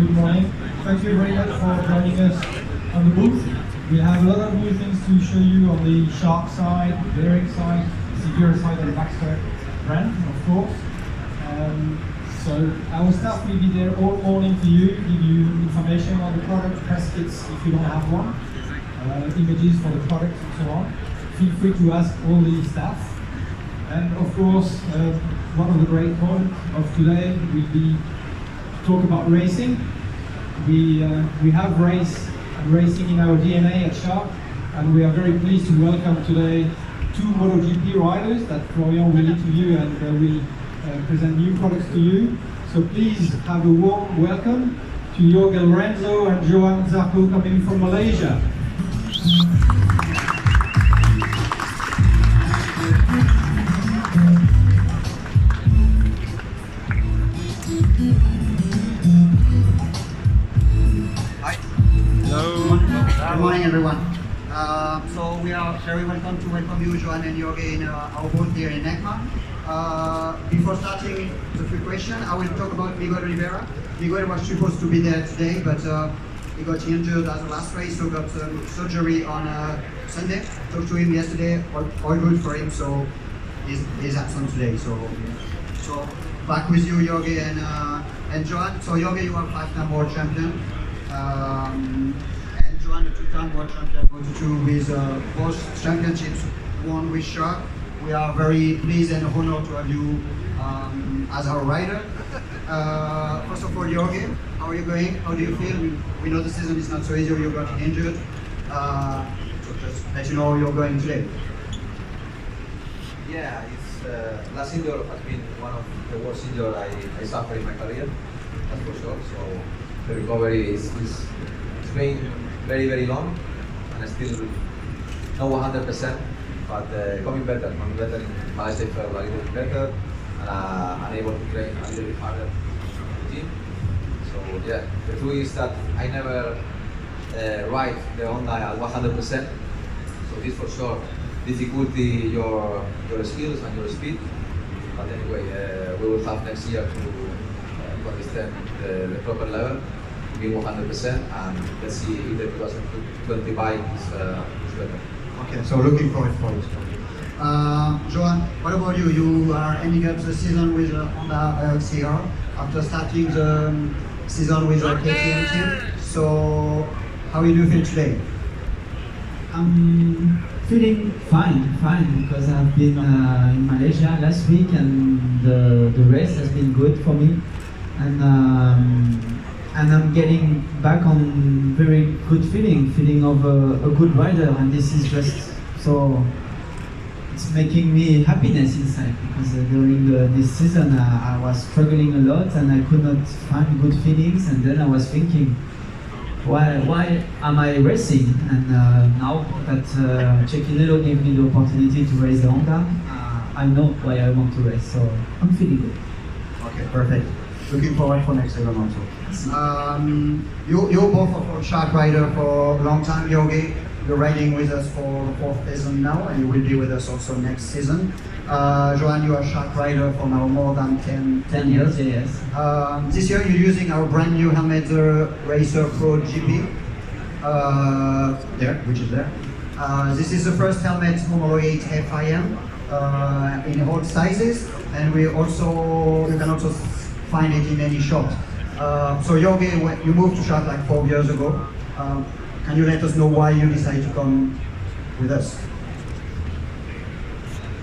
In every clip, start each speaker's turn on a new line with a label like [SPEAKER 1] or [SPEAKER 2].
[SPEAKER 1] good morning. Thank you very much for joining us on the booth. We have a lot of new things to show you on the Shark side, the Derek side, the Segura side, and the Baxter brand, of course. So our staff will be there all morning for you, give you information on the product, press kits if you don't have one, images for the product and so on. Feel free to ask all the staff. And of course, one of the great points of today will be to talk about racing. We have racing in our DNA at Shark, and we are very pleased to welcome today two MotoGP riders that Florian will interview and will present new products to you. So please have a warm welcome to Lorenzo and Zarco coming from Malaysia.
[SPEAKER 2] Hi.
[SPEAKER 3] Hello.
[SPEAKER 2] Good morning, everyone. So we are very welcome you, Joan and Jorge, in our booth here in EICMA. Before starting the free question, I will talk about Miguel Oliveira. Miguel was supposed to be there today, but he got injured at the last race, so got surgery on Sunday. Talked to him yesterday, all good for him, so he's absent today. So back with you, Jorge and Joan. So Jorge, you are 5-time world champion. And Joan, a 2-time world champion, Moto2 with both championships won with Shark. We are very pleased and honored to have you as our rider. First of all, Jorge, how are you going? How do you feel? We know the season is not so easy, you got injured. So just let you know how you're going today.
[SPEAKER 3] Yeah, it's last injury has been one of the worst injuries I suffered in my career, that's for sure. So the recovery is been very, very long, and I still not 100%. But coming better in Malaysia, I felt a little bit better, and I'm able to train a little bit harder in the gym. So yeah, the truth is that I never ride the Honda at 100%. So this for sure difficulty your skills and your speed. But anyway, we will have next year to understand the proper level, be 100%, and let's see if the 2020 bike is better.
[SPEAKER 2] Okay, so looking forward for this. Joan, what about you? You are ending up the season with Honda CR after starting the season with the KTM team. So, how do you feel today?
[SPEAKER 4] I'm feeling fine, because I've been in Malaysia last week, and the race has been good for me, and I'm getting back on very good feeling of a good rider, and this is just so it's making me happiness inside, because during this season I was struggling a lot and I could not find good feelings, and then I was thinking, why am I racing? And now that Chequinello gave me the opportunity to race the Honda, I know why I want to race, so I'm feeling good.
[SPEAKER 2] Okay, perfect. Looking forward for next season also. You're both a Shark rider for a long time, Jorge. You're riding with us for the 4th season now, and you will be with us also next season. Joan, you are a Shark rider for now more than 10 years.
[SPEAKER 4] Yes.
[SPEAKER 2] This year you're using our brand new helmet, the Racer Pro GP, which is there. This is the first helmet homologate FIM in all sizes, and you can also find it in any shop. So Jorge, you moved to Shark like 4 years ago. Can you let us know why you decided to come with us?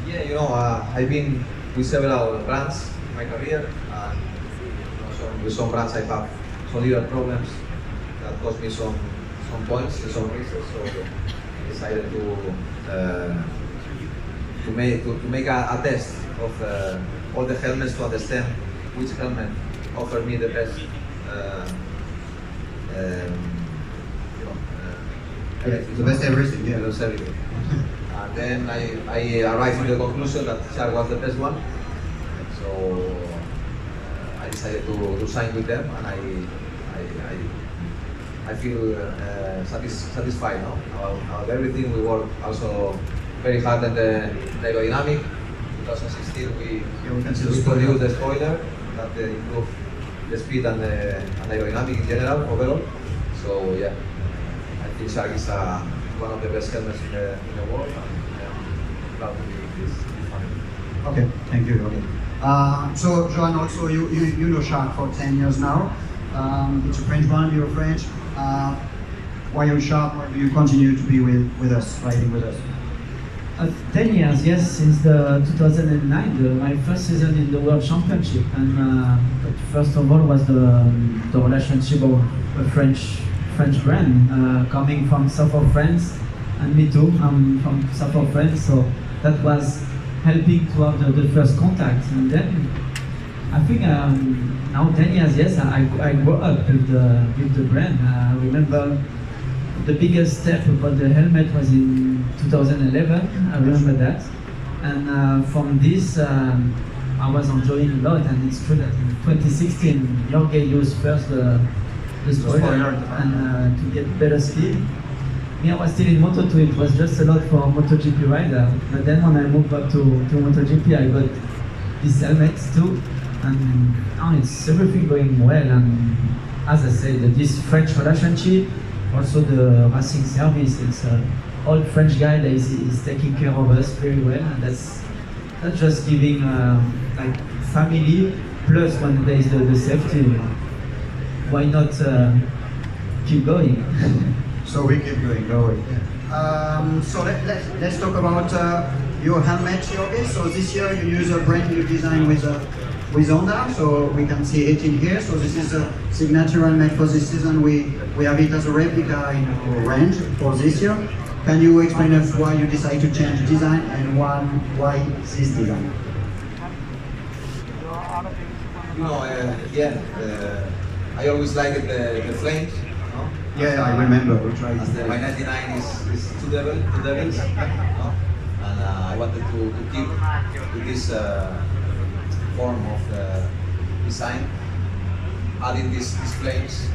[SPEAKER 3] Yeah, I've been with several brands in my career, and with some brands I have some little problems that cost me some points in some races. So I decided to make a test of all the helmets to understand which helmet offered me the best.
[SPEAKER 2] The best everything.
[SPEAKER 3] Yeah, the best everything. And then I arrived to the conclusion that Shark was the best one. So I decided to sign with them, and I feel satisfied now about everything. We work also very hard at the aerodynamic. 2016 we produced the spoiler that improved the speed and the aerodynamic in general overall. So yeah, I think Shark is one of the best helmets in the world, and I'm proud to be with this family.
[SPEAKER 2] Okay, thank you. Okay. So Joan, also you know Shark for 10 years now. It's a French brand. You're French. Why are you Shark? Why do you continue to be with us, riding with us?
[SPEAKER 4] 10 years, yes, since the 2009, my first season in the World Championship, and but first of all was the relationship of a French brand coming from south of France, and me too. I'm from south of France, so that was helping to have the first contact. And then I think now 10 years, yes, I grew up with the brand. I remember the biggest step about the helmet was in 2011, I remember that. And from this, I was enjoying a lot, and it's true that in 2016, Jorge used first the spoiler and to get better speed. Me, I was still in Moto2, it was just a lot for a MotoGP rider. But then when I moved up to MotoGP, I got these helmets too, and it's everything going well. And as I said, this French relationship, also the racing service, it's all French guy that is taking care of us very well, and that's just giving like family, plus when there is the safety, why not keep going?
[SPEAKER 2] So we keep going, don't worry. So let's talk about your helmet, Jorge. So this year you use a brand new design with Honda, so we can see it in here. So this is a signature helmet for this season. We have it as a replica in our range for this year. Can you explain us why you decided to change design and why this design?
[SPEAKER 3] You know, I always liked the flames. No?
[SPEAKER 2] Yeah, I remember. We tried.
[SPEAKER 3] As my 99 is two devils, no? And I wanted to keep with this form of design, adding these flames,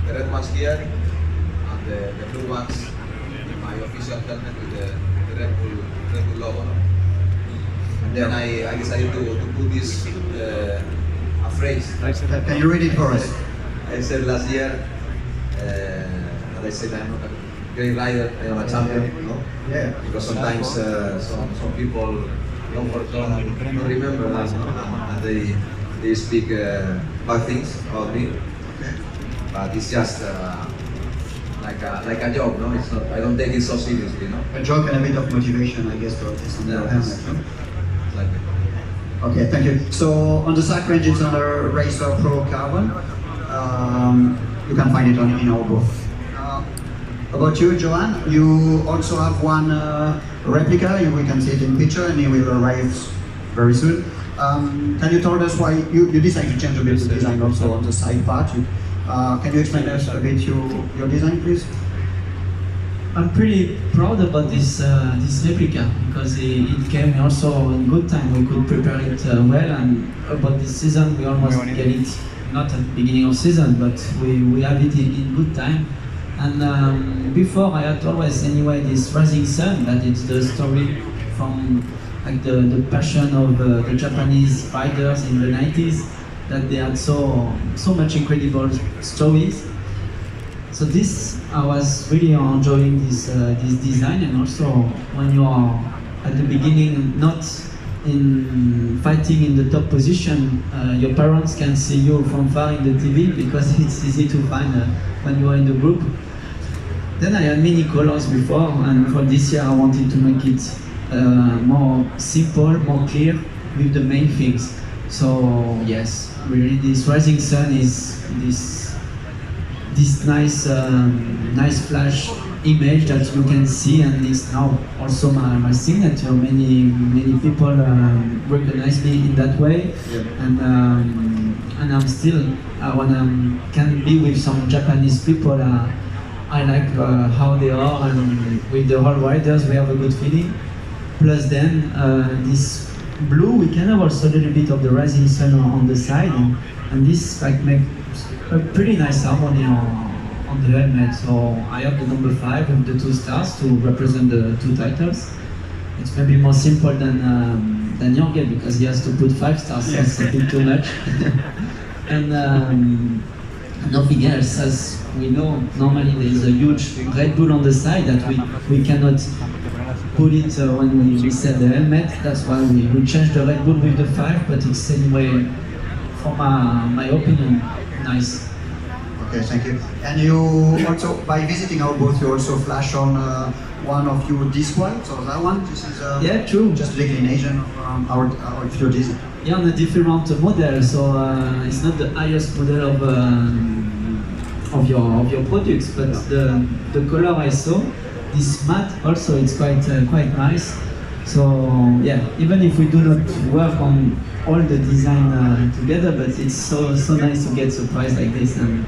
[SPEAKER 3] the red ones here, and the blue ones in my official helmet with the Red Bull logo. No? And then I decided to put this a phrase.
[SPEAKER 2] Can you read it for us?
[SPEAKER 3] I said last year, and I said I'm not a great rider, I am a champion, no?
[SPEAKER 2] Yeah.
[SPEAKER 3] Because sometimes some people don't remember that, and they speak bad things about me. But it's just like a joke, no? It's not. I don't take it so seriously, no?
[SPEAKER 2] A joke and a bit of motivation, I guess, for this on the helmet. No?
[SPEAKER 3] Like
[SPEAKER 2] Okay, thank you. So on the side range, it's under Racer Pro Carbon. You can find it in our booth. About you, Joan, you also have one replica. We can see it in picture, and it will arrive very soon. Can you tell us why you decided to change a bit the design also on the side part? Can you explain us a bit your design, please?
[SPEAKER 4] I'm pretty proud about this replica because it came also in good time. We could prepare it well, and about this season we almost get it, not at the beginning of season, but we have it in good time. And before I had always anyway this Rising Sun, that it's the story from like the passion of the Japanese riders in the 90s, that they had so much incredible stories. So this, I was really enjoying this design, and also when you are at the beginning not in fighting in the top position, your parents can see you from far in the TV because it's easy to find when you are in the group. Then I had many colors before, and for this year I wanted to make it more simple, more clear with the main things. So yes, really this Rising Sun is this nice flash image that you can see, and it's now also my signature. Many people recognize me in that way, yeah. And I'm still when I can be with some Japanese people. I like how they are, and with the whole riders we have a good feeling. Plus then this blue, we can have also a little bit of the Rising Sun on the side, and this like makes a pretty nice harmony on the helmet. So I have the number 5 with the 2 stars to represent the 2 titles. It's maybe more simple than Jorge because he has to put 5 stars, so it's a bit too much. And nothing else. As we know, normally there is a huge Red Bull on the side that we cannot put it when we set the helmet. That's why we changed the Red Bull with the 5, but it's anyway, for my opinion, nice.
[SPEAKER 2] Okay, thank you. And you also, by visiting our booth, you also flash on one of your disc ones, or that one? This is
[SPEAKER 4] yeah, true.
[SPEAKER 2] Just a declination of our your design.
[SPEAKER 4] Yeah, on a different model, so it's not the highest model of your products, but the color I saw, this matte also, it's quite nice. So yeah, even if we do not work on all the design together, but it's so nice to get surprised like this, and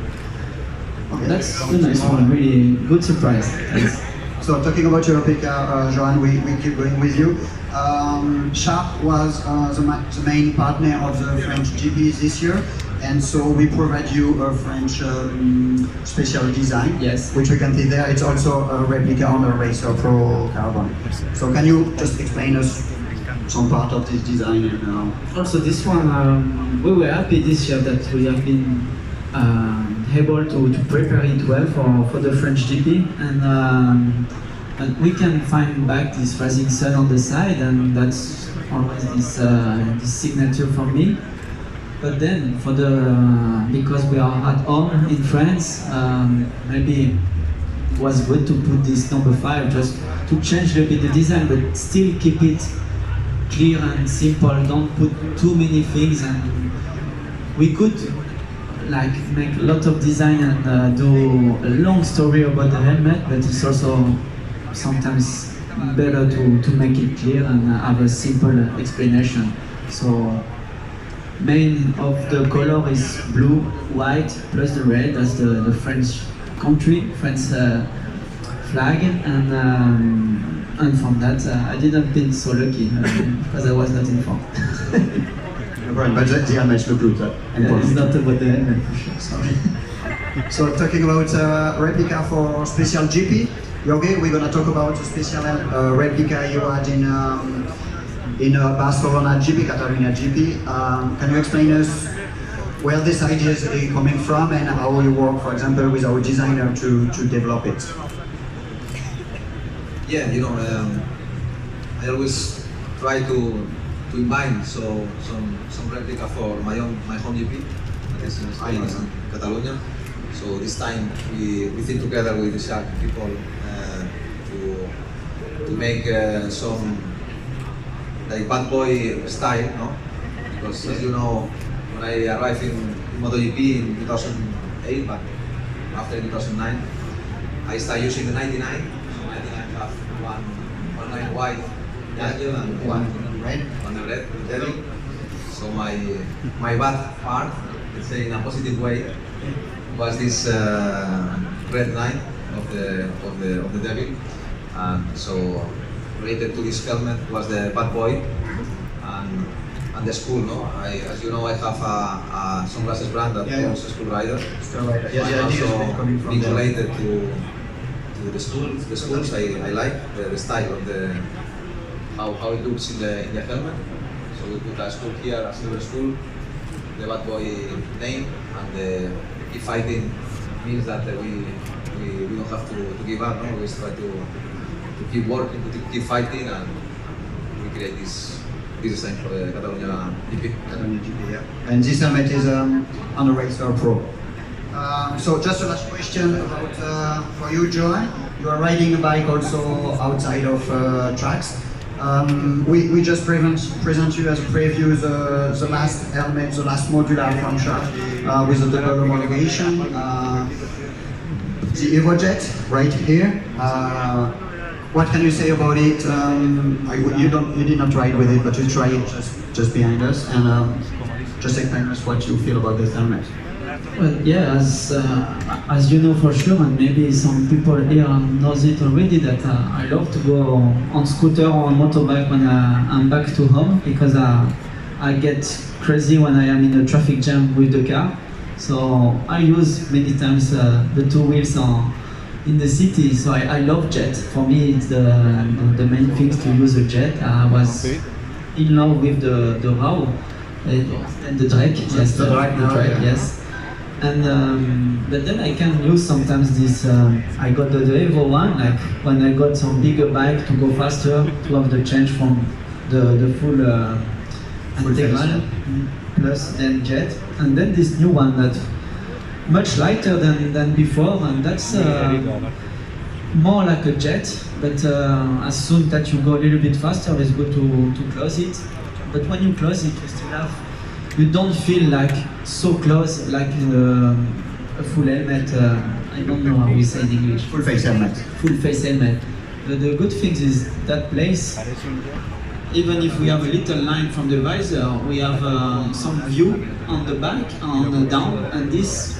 [SPEAKER 2] okay,
[SPEAKER 4] that's a nice one, really good surprise. Thanks.
[SPEAKER 2] So talking about your replica, Johan, we keep going with you. Sharp was the main partner of the French GP this year, and so we provide you a French special design,
[SPEAKER 4] Yes.
[SPEAKER 2] which we can see there. It's also a replica on a Racer Pro carbon. So can you just explain us some part of this design? And,
[SPEAKER 4] Also this one, we were happy this year that we have been able to prepare it well for the French GP, and we can find back this rising sun on the side, and that's always this signature for me. But then because we are at home in France, maybe it was good to put this number 5 just to change a bit the design, but still keep it clear and simple. Don't put too many things, and we could like make a lot of design and do a long story about the helmet, but it's also sometimes better to make it clear and have a simple explanation. So main of the color is blue, white plus the red. That's the French country, French flag, and from that I didn't been so lucky because I was not informed.
[SPEAKER 2] Right, but the helmet look good.
[SPEAKER 4] It's not about the helmet for sure. Sorry.
[SPEAKER 2] So talking about replica for special GP, Jorge, we're gonna talk about the special replica you had in Barcelona GP, Catalonia GP. Can you explain us where this idea is coming from and how you work, for example, with our designer to develop it?
[SPEAKER 3] Yeah, you know, I always try to invite some replica for my home GP, that is in Spain, in Catalonia. So this time we think together with the Shark people to make some like bad boy style, no? Because as you know, when I arrived in MotoGP in 2008, but after 2009, I started using the 99. So 99 have one line white, yellow, and one
[SPEAKER 2] red.
[SPEAKER 3] On the red, devil. So my bad part, let's say in a positive way, was this red line of the devil, and so related to this helmet was the bad boy and the school. No, as you know, I have a sunglasses brand that owns a school rider.
[SPEAKER 2] Yeah,
[SPEAKER 3] also
[SPEAKER 2] coming from
[SPEAKER 3] being related to the schools. The schools I like the style of the how it looks in the helmet. So we put a school here, a silver school, the bad boy name, and the keep fighting means that we don't have to give up. No, we try to keep working, to keep fighting, and we create this design for the Catalonia GP.
[SPEAKER 2] Catalonia GP, yeah. And this helmet is on a Racer Pro. So just a last question about for you, Johan. You are riding a bike also outside of tracks. We just present you as a preview the last helmet, the last modular from Sharp with the double homologation. The EvoJet right here. What can you say about it? You did not ride with it, but you tried it just behind us, and just explain us what you feel about this helmet.
[SPEAKER 4] Well, yeah, as you know for sure, and maybe some people here knows it already, that I love to go on scooter or on motorbike when I'm back to home, because I get crazy when I am in a traffic jam with the car. So I use many times the two wheels in the city. So I love jet. For me, it's the main thing to use a jet. I was in love with the RAW. And the Drake, yes,
[SPEAKER 2] The Drake now, yeah.
[SPEAKER 4] yes. And but then I can use sometimes this. I got the Evo one, like when I got some bigger bike to go faster, to have the change from the full integral plus then jet, and then this new one that much lighter than before, and that's more like a jet. But as soon that you go a little bit faster, it's good to close it. But when you close it, you still have. You don't feel like so close like a full helmet. I don't know how we say in English.
[SPEAKER 2] Full face helmet.
[SPEAKER 4] Full face helmet. But the good thing is that place, even if we have a little line from the visor, we have some view on the back, on the down, and this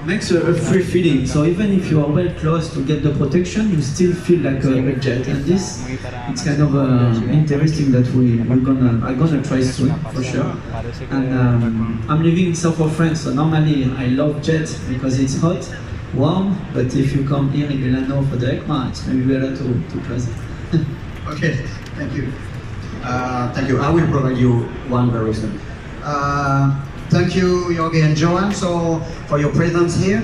[SPEAKER 4] makes a free feeling. So even if you are well close to get the protection, you still feel like a jet. And this, it's kind of interesting that I'm gonna try soon for sure. And I'm living in south of France, so normally I love jet because it's hot, warm. But if you come here in Milano for the EICMA, it's maybe better to close it.
[SPEAKER 2] Okay, thank you. Thank you. I will provide you one very soon. Thank you, Jorge and Johan, so for your presence here.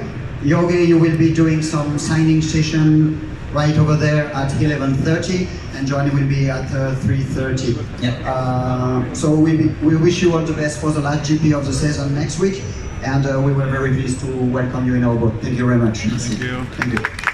[SPEAKER 2] Jorge, you will be doing some signing session right over there at 11:30, and Johan will be at 3:30.
[SPEAKER 4] Yeah.
[SPEAKER 2] So we wish you all the best for the last GP of the season next week, and we were very pleased to welcome you in our boat. Thank you very much.
[SPEAKER 5] Thank you.
[SPEAKER 2] Thank you.